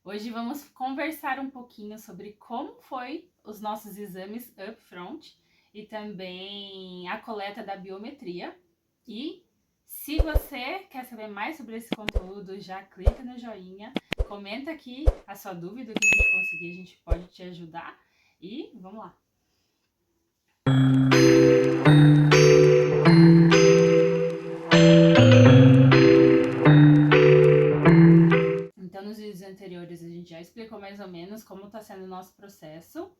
Hoje vamos conversar um pouquinho sobre como foi os nossos exames upfront e também a coleta da biometria. E se você quer saber mais sobre esse conteúdo, já clica no joinha, comenta aqui a sua dúvida, o que a gente conseguir, a gente pode te ajudar. E vamos lá! Então, nos vídeos anteriores, a gente já explicou mais ou menos como está sendo o nosso processo,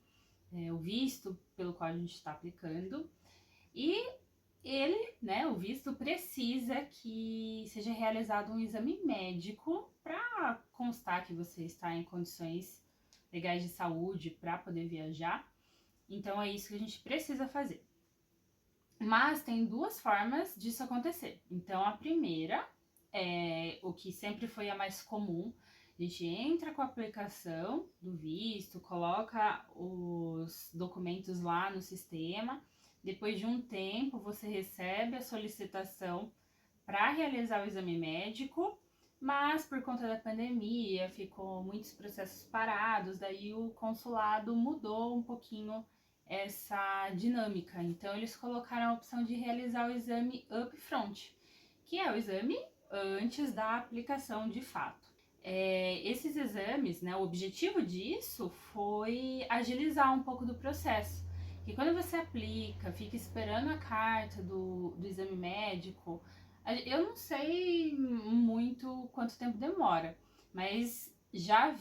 o visto pelo qual a gente está aplicando. E ele, né, o visto precisa que seja realizado um exame médico para constar que você está em condições legais de saúde para poder viajar. Então, é isso que a gente precisa fazer. Mas tem duas formas disso acontecer. Então, a primeira é o que sempre foi a mais comum. A gente entra com a aplicação do visto, coloca os documentos lá no sistema. Depois de um tempo, você recebe a solicitação para realizar o exame médico, mas por conta da pandemia, ficou muitos processos parados, daí o consulado mudou um pouquinho essa dinâmica. Então, eles colocaram a opção de realizar o exame upfront, que é o exame antes da aplicação de fato. Esses exames, né, o objetivo disso foi agilizar um pouco do processo. Que quando você aplica, fica esperando a carta do exame médico, eu não sei muito quanto tempo demora, mas já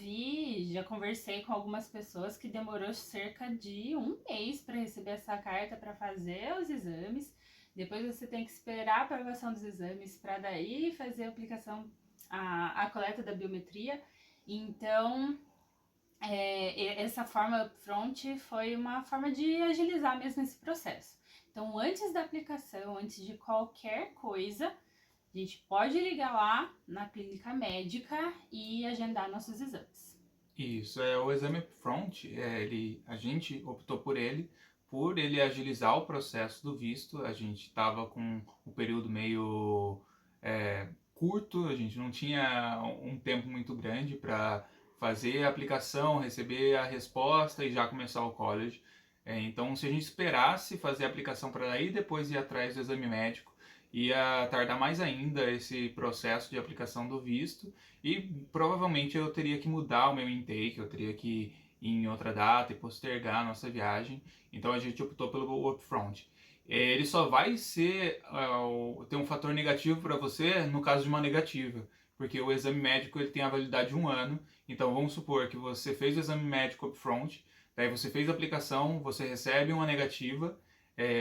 conversei com algumas pessoas que demorou cerca de um mês para receber essa carta para fazer os exames. Depois você tem que esperar a aprovação dos exames para daí fazer a aplicação, a coleta da biometria. Então, essa forma upfront foi uma forma de agilizar mesmo esse processo. Então, antes da aplicação, antes de qualquer coisa, a gente pode ligar lá na clínica médica e agendar nossos exames. Isso, o exame upfront, a gente optou por ele agilizar o processo do visto. A gente estava com o período meio curto, a gente não tinha um tempo muito grande para fazer a aplicação, receber a resposta e já começar o college. Então, se a gente esperasse fazer a aplicação para daí depois ir atrás do exame médico, ia tardar mais ainda esse processo de aplicação do visto e provavelmente eu teria que mudar o meu intake, eu teria que ir em outra data e postergar a nossa viagem. Então a gente optou pelo upfront. Ele só vai ter um fator negativo para você no caso de uma negativa, porque o exame médico ele tem a validade de um ano. Então vamos supor que você fez o exame médico upfront, daí você fez a aplicação, você recebe uma negativa,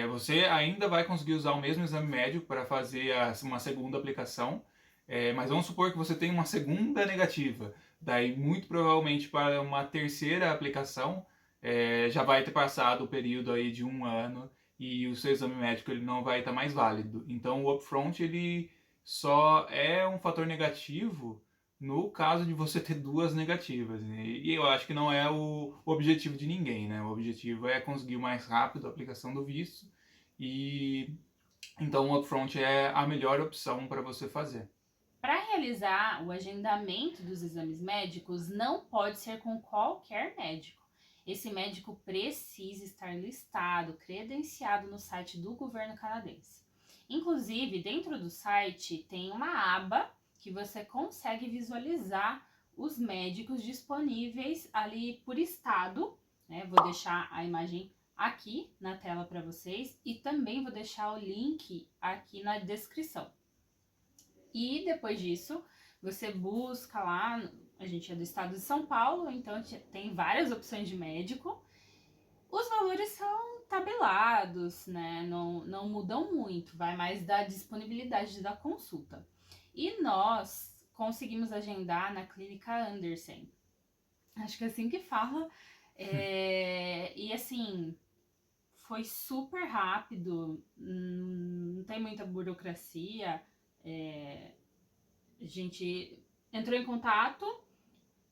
você ainda vai conseguir usar o mesmo exame médico para fazer uma segunda aplicação, mas vamos supor que você tem uma segunda negativa. Daí, muito provavelmente, para uma terceira aplicação, já vai ter passado o período aí de um ano e o seu exame médico ele não vai estar mais válido. Então, o upfront ele só é um fator negativo no caso de você ter duas negativas, né? E eu acho que não é o objetivo de ninguém, né? O objetivo é conseguir mais rápido a aplicação do visto e então o upfront é a melhor opção para você fazer. Para realizar o agendamento dos exames médicos, não pode ser com qualquer médico. Esse médico precisa estar listado, credenciado no site do governo canadense. Inclusive, dentro do site tem uma aba que você consegue visualizar os médicos disponíveis ali por estado, né? Vou deixar a imagem aqui na tela para vocês e também vou deixar o link aqui na descrição. E depois disso, você busca lá, a gente é do estado de São Paulo, então tem várias opções de médico. Os valores são tabelados, né? Não mudam muito, vai mais da disponibilidade da consulta. E nós conseguimos agendar na clínica Andersen. Acho que é assim que fala. E assim, foi super rápido, não tem muita burocracia. A gente entrou em contato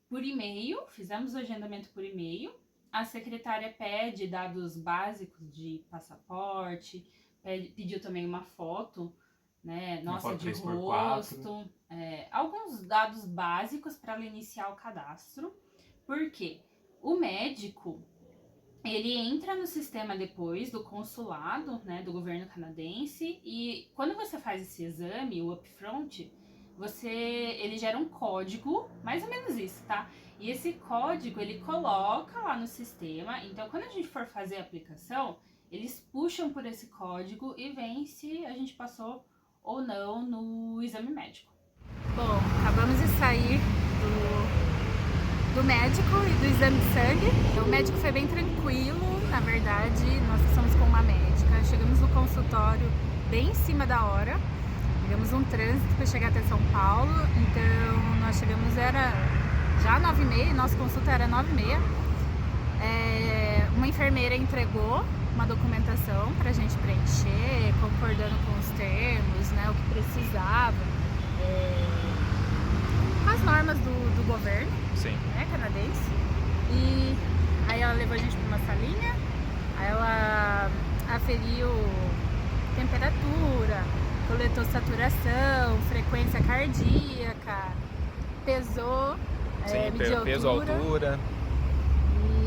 por e-mail, fizemos o agendamento por e-mail. A secretária pede dados básicos de passaporte, pediu também uma foto, né, Uma nossa, foto de 3x4. rosto. alguns dados básicos para ela iniciar o cadastro, porque o médico, ele entra no sistema depois do consulado, né, do governo canadense, e quando você faz esse exame, o upfront, ele gera um código, mais ou menos isso, tá? E esse código, ele coloca lá no sistema, então quando a gente for fazer a aplicação, eles puxam por esse código e veem se a gente passou ou não no exame médico. Bom, acabamos de sair do médico e do exame de sangue. O médico foi bem tranquilo, na verdade, nós estamos com uma médica. Chegamos no consultório bem em cima da hora. Pegamos um trânsito para chegar até São Paulo, então nós chegamos, era já 9h30, nossa consulta era 9h30. Uma enfermeira entregou uma documentação para a gente preencher, concordando com os termos, né, o que precisava, as normas do governo, Sim. Né, canadense. E aí ela levou a gente para uma salinha, aí ela aferiu temperatura, coletou saturação, frequência cardíaca, pesou, mediu peso, altura.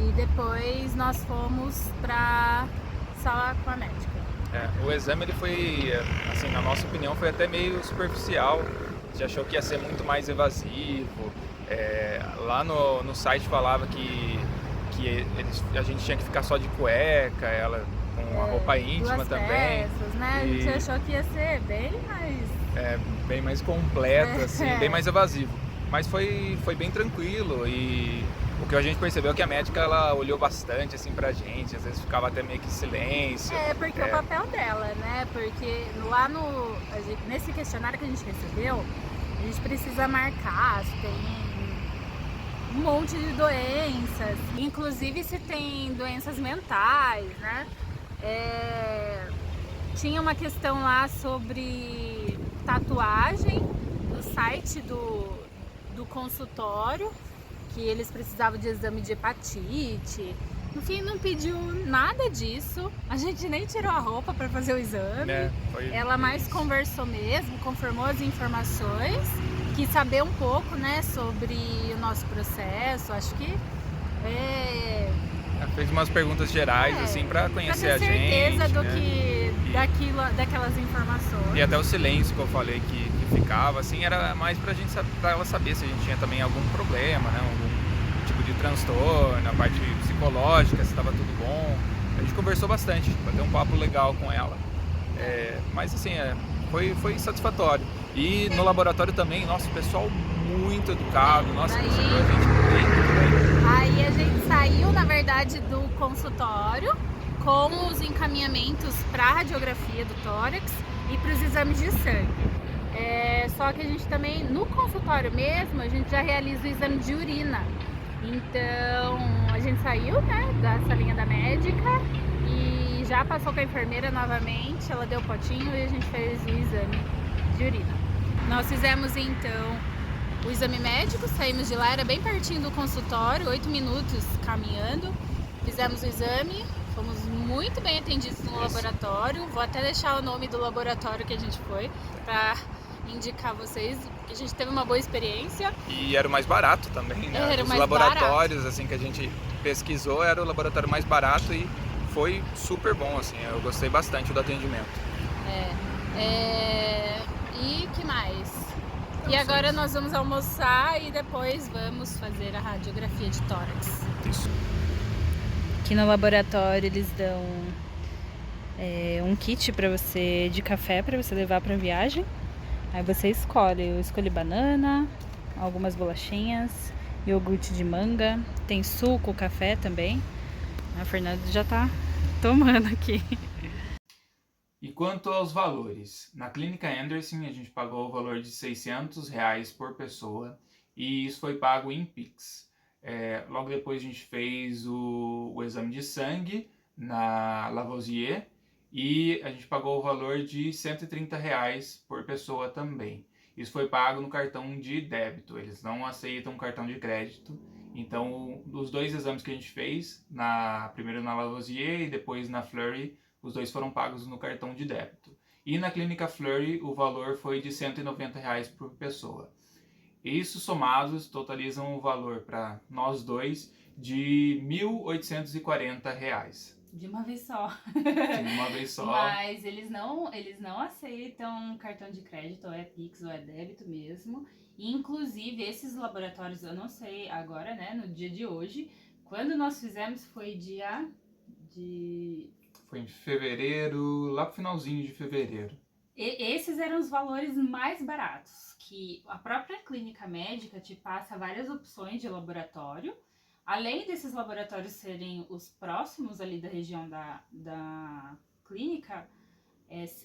E depois nós fomos pra sala com a médica. O exame, ele foi, assim, na nossa opinião, foi até meio superficial. A gente achou que ia ser muito mais evasivo. Lá no site falava que a gente tinha que ficar só de cueca, ela com a roupa íntima duas também. Peças, né? A gente achou que ia ser bem mais completo, assim, bem mais evasivo. Mas foi bem tranquilo, e o que a gente percebeu é que a médica, ela olhou bastante assim pra gente, às vezes ficava até meio que em silêncio. Porque o papel dela, né? Porque lá nesse questionário que a gente recebeu, a gente precisa marcar se tem um monte de doenças, inclusive se tem doenças mentais, né? Tinha uma questão lá sobre tatuagem no site do consultório, que eles precisavam de exame de hepatite. Enfim, não pediu nada disso. A gente nem tirou a roupa para fazer o exame. Ela mais conversou mesmo, confirmou as informações, quis saber um pouco, né, sobre o nosso processo. Acho que fez umas perguntas gerais, assim, para conhecer a gente. Pra ter certeza daquelas informações. E até o silêncio que eu falei que ficava, assim, era mais pra ela saber se a gente tinha também algum problema, né? Algum tipo de transtorno, a parte psicológica, se estava tudo bom. A gente conversou bastante, bateu um papo legal com ela. Mas assim, foi satisfatório. E no laboratório também, nossa, o pessoal muito educado, nossa, recebeu a gente bem. Aí a gente saiu, na verdade, do consultório com os encaminhamentos para a radiografia do tórax e para os exames de sangue. Só que a gente também, no consultório mesmo, a gente já realiza o exame de urina. Então, a gente saiu, né, da salinha da médica e já passou com a enfermeira novamente, ela deu o potinho e a gente fez o exame de urina. Nós fizemos, então, o exame médico, saímos de lá, era bem pertinho do consultório, 8 minutos caminhando. Fizemos o exame, fomos muito bem atendidos no laboratório. Vou até deixar o nome do laboratório que a gente foi para indicar vocês, porque a gente teve uma boa experiência. E era o mais barato também, né? Era Os mais laboratórios, barato. assim, que a gente pesquisou, era o laboratório mais barato e foi super bom, assim. Eu gostei bastante do atendimento. E que mais? E agora nós vamos almoçar e depois vamos fazer a radiografia de tórax. Isso. Aqui no laboratório eles dão um kit de café para você levar para viagem. Aí você escolhe, eu escolhi banana, algumas bolachinhas, iogurte de manga, tem suco, café também. A Fernanda já tá tomando aqui. E quanto aos valores, na Clínica Anderson a gente pagou o valor de R$600 por pessoa e isso foi pago em Pix. Logo depois a gente fez o exame de sangue na Lavoisier e a gente pagou o valor de R$130 por pessoa também. Isso foi pago no cartão de débito, eles não aceitam cartão de crédito. Então, os dois exames que a gente fez, primeiro na Lavoisier e depois na Fleury, os dois foram pagos no cartão de débito. e na Clínica Fleury o valor foi de R$ 190 por pessoa. Isso somados totalizam o valor para nós dois de R$ 1.840. De uma vez só. De uma vez só. Mas eles não aceitam cartão de crédito, ou é Pix ou é débito mesmo. E, inclusive, esses laboratórios, eu não sei agora, né, no dia de hoje, quando nós fizemos foi Foi em fevereiro, lá pro finalzinho de fevereiro. Esses eram os valores mais baratos, que a própria clínica médica te passa várias opções de laboratório. Além desses laboratórios serem os próximos ali da região da clínica,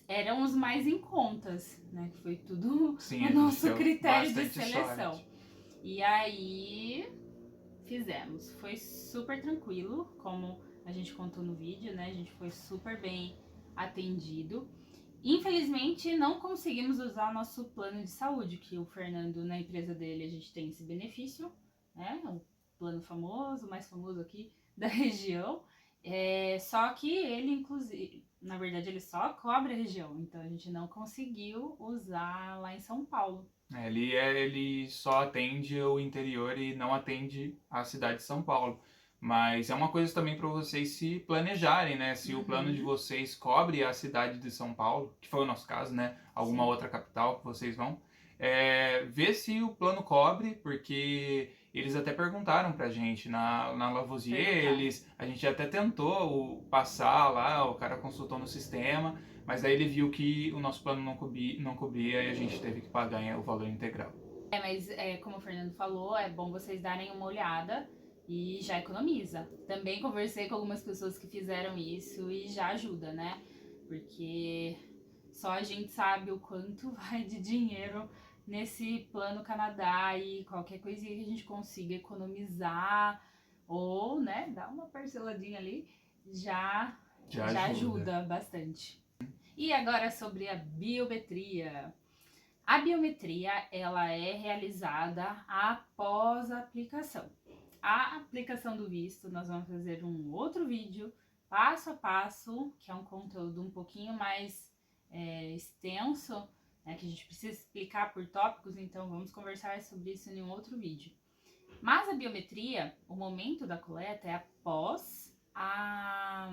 eram os mais em contas, né? Que foi tudo Sim, o nosso critério de bastante seleção. sorte. E aí fizemos. Foi super tranquilo, como a gente contou no vídeo, né? A gente foi super bem atendido. Infelizmente, não conseguimos usar nosso plano de saúde, que o Fernando, na empresa dele, a gente tem esse benefício, né? O plano famoso, mais famoso aqui da região. Só que ele, inclusive, na verdade, ele só cobre a região, então a gente não conseguiu usar lá em São Paulo. Ele só atende o interior e não atende a cidade de São Paulo. Mas é uma coisa também para vocês se planejarem, né? Se o plano de vocês cobre a cidade de São Paulo, que foi o nosso caso, né? Alguma outra capital que vocês vão, ver se o plano cobre, porque eles até perguntaram pra gente na Lavoisier, a gente até tentou passar lá, o cara consultou no sistema, mas aí ele viu que o nosso plano não cobria e a gente teve que pagar o valor integral. Mas como o Fernando falou, é bom vocês darem uma olhada e já economiza. Também conversei com algumas pessoas que fizeram isso e já ajuda, né? Porque só a gente sabe o quanto vai de dinheiro nesse plano Canadá e qualquer coisinha que a gente consiga economizar ou, né, dar uma parceladinha ali, já ajuda bastante. E agora sobre a biometria. A biometria, ela é realizada após a aplicação. A aplicação do visto, nós vamos fazer um outro vídeo, passo a passo, que é um conteúdo um pouquinho mais extenso, né, que a gente precisa explicar por tópicos, então vamos conversar sobre isso em um outro vídeo. Mas a biometria, o momento da coleta é após a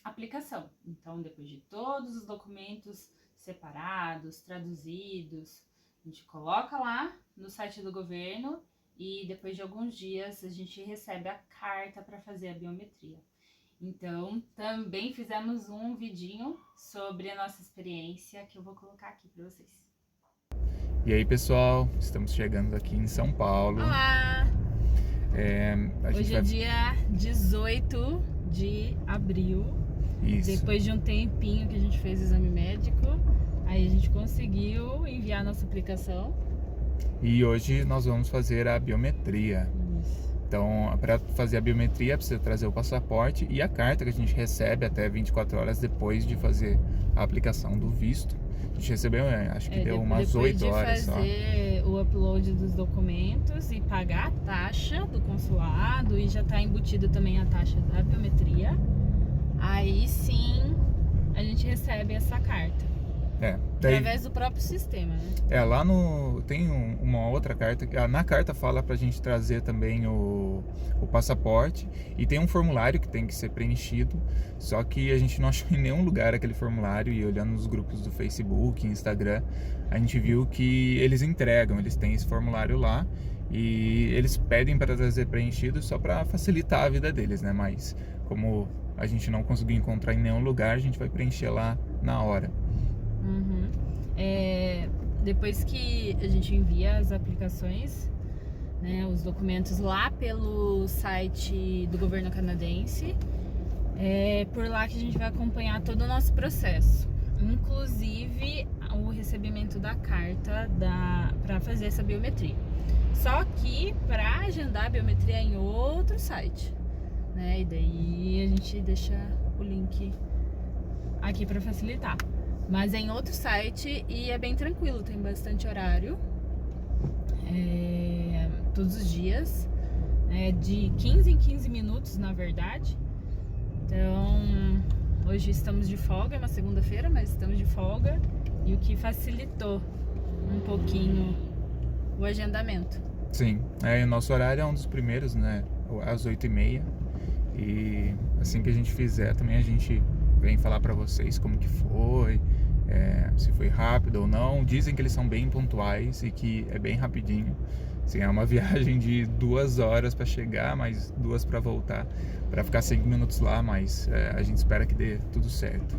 aplicação. Então, depois de todos os documentos separados, traduzidos, a gente coloca lá no site do governo e depois de alguns dias a gente recebe a carta para fazer a biometria. Então, também fizemos um vidinho sobre a nossa experiência que eu vou colocar aqui para vocês. E aí, pessoal, estamos chegando aqui em São Paulo. Olá! Hoje é dia 18 de abril. Isso. Depois de um tempinho que a gente fez o exame médico, aí a gente conseguiu enviar a nossa aplicação. E hoje nós vamos fazer a biometria. Isso. Então, para fazer a biometria, precisa trazer o passaporte e a carta que a gente recebe até 24 horas depois de fazer a aplicação do visto. A gente recebeu, acho que deu umas 8 horas só. Depois de fazer o upload dos documentos e pagar a taxa do consulado e já está embutido também a taxa da biometria, aí sim a gente recebe essa carta. Através do próprio sistema, né? Lá tem uma outra carta, na carta fala pra gente trazer também o passaporte e tem um formulário que tem que ser preenchido, só que a gente não achou em nenhum lugar aquele formulário e olhando nos grupos do Facebook, Instagram, a gente viu que eles têm esse formulário lá e eles pedem para trazer preenchido só para facilitar a vida deles, né? Mas como a gente não conseguiu encontrar em nenhum lugar, a gente vai preencher lá na hora. Depois que a gente envia as aplicações, né, os documentos lá pelo site do governo canadense, é por lá que a gente vai acompanhar todo o nosso processo, inclusive o recebimento da carta para fazer essa biometria. Só que para agendar a biometria é em outro site, né? E daí a gente deixa o link aqui para facilitar. Mas é em outro site e é bem tranquilo, tem bastante horário, todos os dias, de 15 em 15 minutos, na verdade. Então, Hoje estamos de folga, é uma segunda-feira, mas estamos de folga, e o que facilitou um pouquinho o agendamento. Sim, o nosso horário é um dos primeiros, né? Às 8h30. E assim que a gente fizer, também a gente vem falar pra vocês como que foi, se foi rápido ou não. Dizem que eles são bem pontuais e que é bem rapidinho. Assim, é uma viagem de 2 horas pra chegar, mais 2 pra voltar, pra ficar 5 minutos lá, mas a gente espera que dê tudo certo.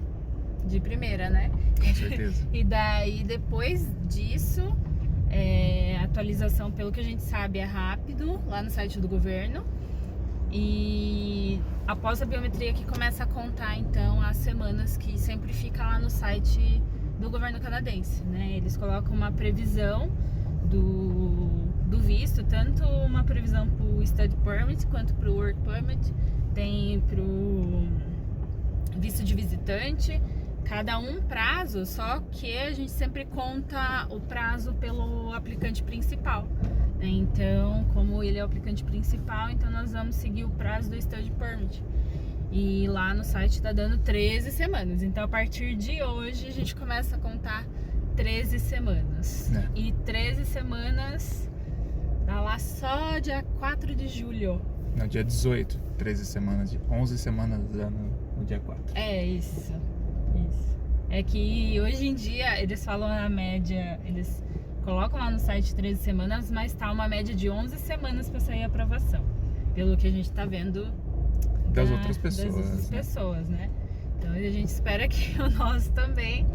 De primeira, né? Com certeza. E daí, depois disso, a atualização, pelo que a gente sabe, é rápido, lá no site do governo. E após a biometria que começa a contar, então, as semanas que sempre fica lá no site do governo canadense, né? Eles colocam uma previsão do visto, tanto uma previsão para o Study Permit quanto para o Work Permit, tem para o visto de visitante, cada um prazo, só que a gente sempre conta o prazo pelo aplicante principal. Então, como ele é o aplicante principal, então nós vamos seguir o prazo do Study Permit. E lá no site está dando 13 semanas. Então, a partir de hoje, a gente começa a contar 13 semanas. E 13 semanas dá lá só dia 4 de julho. No dia 18, 13 semanas, 11 semanas dá no dia 4. É isso. É que hoje em dia eles falam a média, eles colocam lá no site 13 semanas, mas tá uma média de 11 semanas para sair a aprovação. Pelo que a gente tá vendo das outras pessoas, né? Então a gente espera que o nosso também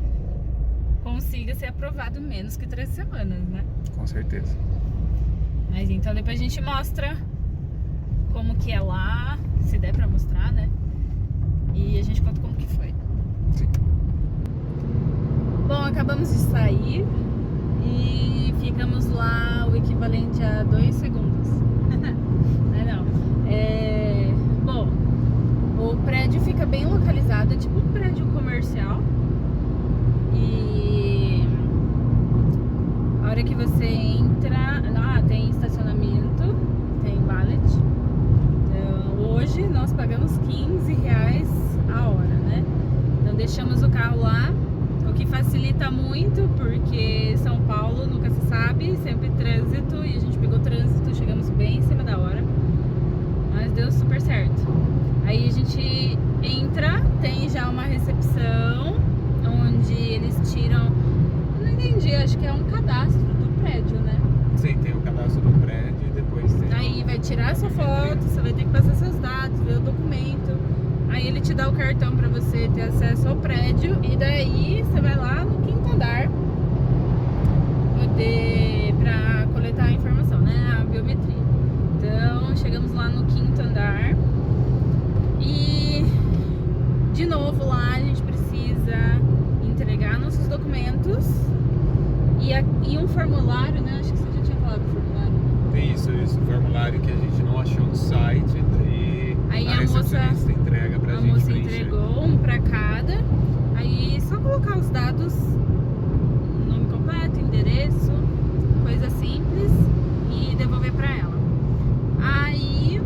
consiga ser aprovado menos que 13 semanas, né? Com certeza. Mas então depois a gente mostra como que é lá, se der pra mostrar, né? E a gente conta como que foi. Sim. Bom, acabamos de sair e ficamos lá o equivalente a 2 segundos. Bom, o prédio fica bem localizado, é tipo um prédio comercial. E a hora que você entra, tem estacionamento, tem valet. Então, hoje nós pagamos R$15 a hora, né? Então deixamos o carro lá, o que facilita muito, porque São Paulo nunca se sabe, sempre trânsito, e a gente pegou trânsito, chegamos bem em cima da hora, mas deu super certo. Aí a gente entra, tem já uma recepção, onde eles tiram, não entendi, acho que é um cadastro do prédio, né? Sim, tem o cadastro do prédio e depois tem... Aí vai tirar sua foto, você vai ter que passar seus dados, ver o documento. Aí ele te dá o cartão pra você ter acesso ao prédio. E daí você vai lá no 5º andar pra coletar a informação, né? A biometria. Então chegamos lá no 5º andar. E de novo lá a gente precisa entregar nossos documentos e um formulário, né? Acho que você já tinha falado do formulário. Tem isso, o formulário que a gente não achou no site, daí aí a recepcionista entrega pra gente. A moça preencher. entregou um pra cada, aí só colocar os dados, nome completo, endereço, coisa simples, e devolver pra ela. Aí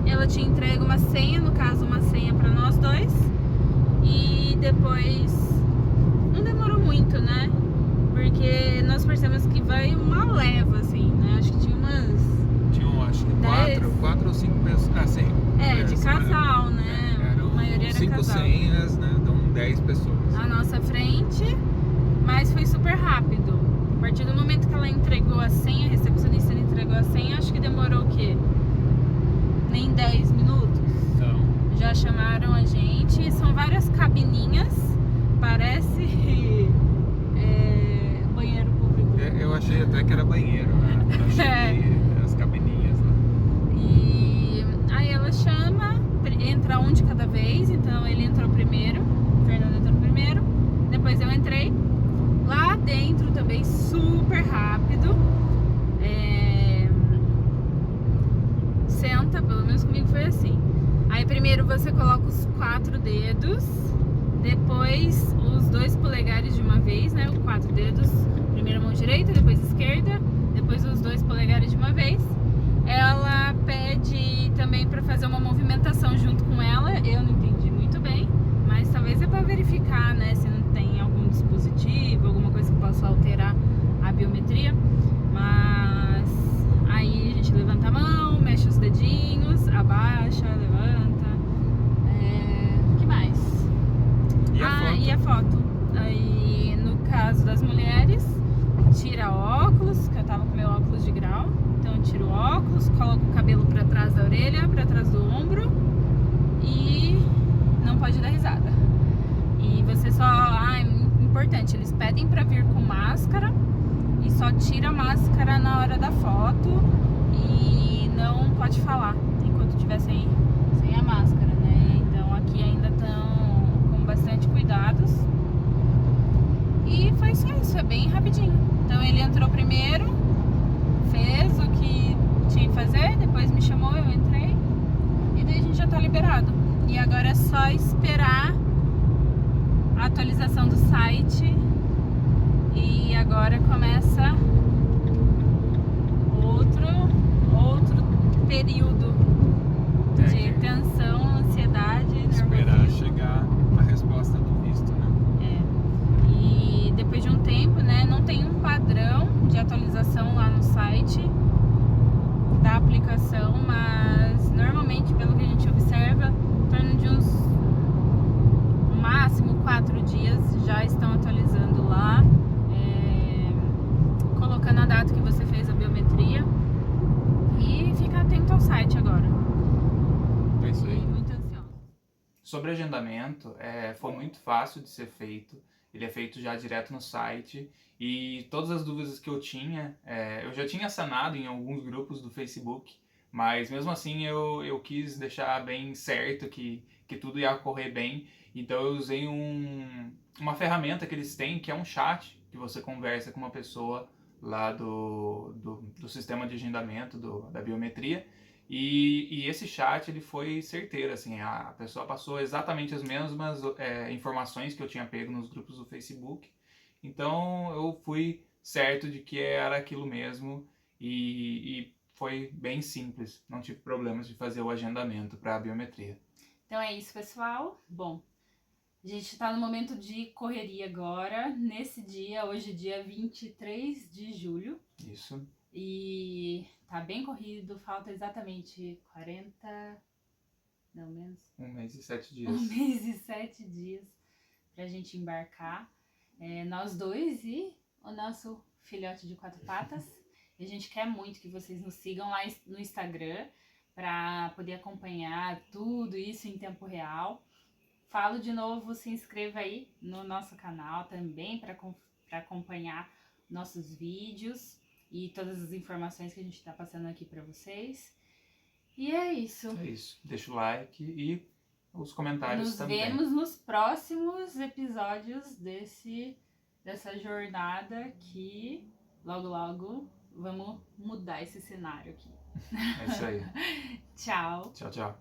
ela te entrega uma senha, no caso uma senha pra nós dois, e depois não demorou muito, né? Porque nós percebemos que vai uma leva, assim, né? Acho que tinha acho que 4 ou 5 pessoas. Ah, sim. De casal, né? Eram A maioria era 5 casal. senhas, né? Então 10 pessoas. À nossa frente, mas foi super rápido. A partir do momento que ela entregou a senha, a recepcionista entregou a senha, acho que demorou o quê? Nem 10 minutos. Então, Já chamaram a gente, são várias cabininhas, parece banheiro público. eu achei até que era banheiro, né? Eu achei as cabininhas lá. E aí ela chama, entra um de cada vez, então ele entrou primeiro, o Fernando entrou primeiro, depois eu entrei. Lá dentro também super rápido. Senta, pelo menos comigo foi assim. Aí primeiro você coloca os 4 dedos, depois os 2 polegares de uma vez, né? Os 4 dedos, primeiro a mão direita, depois esquerda, depois os 2 polegares de uma vez. Ela pede também para fazer uma movimentação junto com ela. Eu não entendi muito bem, mas a alterar a biometria, mas aí a gente levanta a mão, mexe os dedinhos, abaixa, levanta. O que mais? E a foto? E a foto. Aí no caso das mulheres, tira óculos, que eu tava com meu óculos de grau, então eu tiro o óculos, coloco o cabelo pra trás da orelha, pra trás do ombro e não pode dar risada. E você só, é importante, eles pedem pra vir com máscara e só tira a máscara na hora da foto e não pode falar enquanto estiver sem a máscara, né? Então aqui ainda estão com bastante cuidados. E foi só isso, é bem rapidinho. Então ele entrou primeiro, fez o que tinha que fazer, depois me chamou, eu entrei e daí a gente já tá liberado. E agora é só esperar a atualização do site e agora começa outro período de tensão, ansiedade, Esperar nervosismo. chegar a resposta do visto, né? E depois de um tempo, né, não tem um padrão de atualização lá no site da aplicação, mas normalmente, pelo que a gente observa, em torno de no máximo 4 dias já estão atualizando lá, colocando a data que você fez a biometria e fica atento ao site agora. É isso aí. E muito ansioso. Sobre agendamento, foi muito fácil de ser feito. Ele é feito já direto no site e todas as dúvidas que eu tinha, eu já tinha sanado em alguns grupos do Facebook, mas mesmo assim eu quis deixar bem certo que tudo ia correr bem. Então eu usei uma ferramenta que eles têm, que é um chat, que você conversa com uma pessoa lá do sistema de agendamento da biometria. E esse chat ele foi certeiro, assim, a pessoa passou exatamente as mesmas informações que eu tinha pego nos grupos do Facebook, então eu fui certo de que era aquilo mesmo e foi bem simples, não tive problemas de fazer o agendamento para a biometria. Então é isso, pessoal. Bom, a gente tá no momento de correria agora, nesse dia, hoje dia 23 de julho. Isso. E tá bem corrido, falta exatamente 1 mês e 7 dias. 1 mês e 7 dias pra gente embarcar. Nós dois e o nosso filhote de 4 patas. E a gente quer muito que vocês nos sigam lá no Instagram para poder acompanhar tudo isso em tempo real. Falo de novo, se inscreva aí no nosso canal também para acompanhar nossos vídeos e todas as informações que a gente está passando aqui para vocês. E é isso. É isso. Deixa o like e os comentários Nos também. vemos nos próximos episódios dessa jornada que logo vamos mudar esse cenário aqui. É isso aí. Tchau. Tchau, tchau.